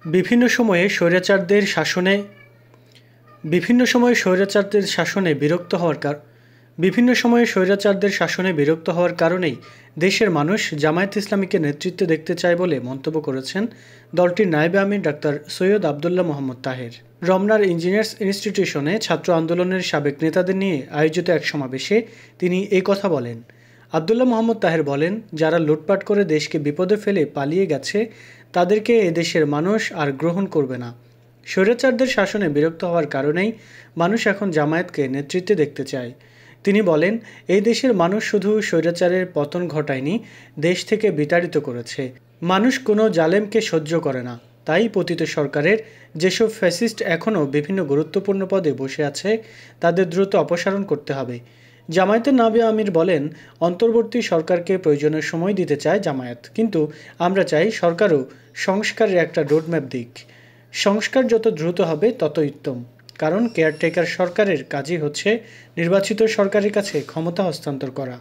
বিভিন্ন সময়ে স্বৈরাচারদের শাসনে বিরক্ত হওয়ার কারণেই দেশের মানুষ জামায়াত ইসলামীকে নেতৃত্বে দেখতে চায় বলে মন্তব্য করেছেন দলটির নায়েবে আমির ডাক্তার সৈয়দ আবদুল্লাহ মোহাম্মদ তাহের। রমনার ইঞ্জিনিয়ার্স ইনস্টিটিউশনে ছাত্র আন্দোলনের সাবেক নেতাদের নিয়ে আয়োজিত এক সমাবেশে তিনি এই কথা বলেন। আবদুল্লাহ মোহাম্মদ তাহের বলেন, যারা লুটপাট করে দেশকে বিপদে ফেলে পালিয়ে গেছে তাদেরকে এদেশের মানুষ আর গ্রহণ করবে না। স্বৈরাচারদের শাসনে বিরক্ত হওয়ার কারণেই মানুষ এখন জামায়াতকে নেতৃত্বে দেখতে চায়। তিনি বলেন, এই দেশের মানুষ শুধু স্বৈরাচারের পতন ঘটায়নি, দেশ থেকে বিতাড়িত করেছে। মানুষ কোনো জালেমকে সহ্য করে না। তাই পতিত সরকারের যেসব ফ্যাসিস্ট এখনও বিভিন্ন গুরুত্বপূর্ণ পদে বসে আছে তাদের দ্রুত অপসারণ করতে হবে। জামায়াতের নায়েবে আমির বলেন, অন্তর্বর্তী সরকারকে প্রয়োজনীয় সময় দিতে চায় জামায়াত, কিন্তু আমরা চাই সরকারও সংস্কারের একটা রোডম্যাপ দিক। সংস্কার যত দ্রুত হবে ততই উত্তম, কারণ কেয়ারটেকার সরকারের কাজই হচ্ছে নির্বাচিত সরকারের কাছে ক্ষমতা হস্তান্তর করা।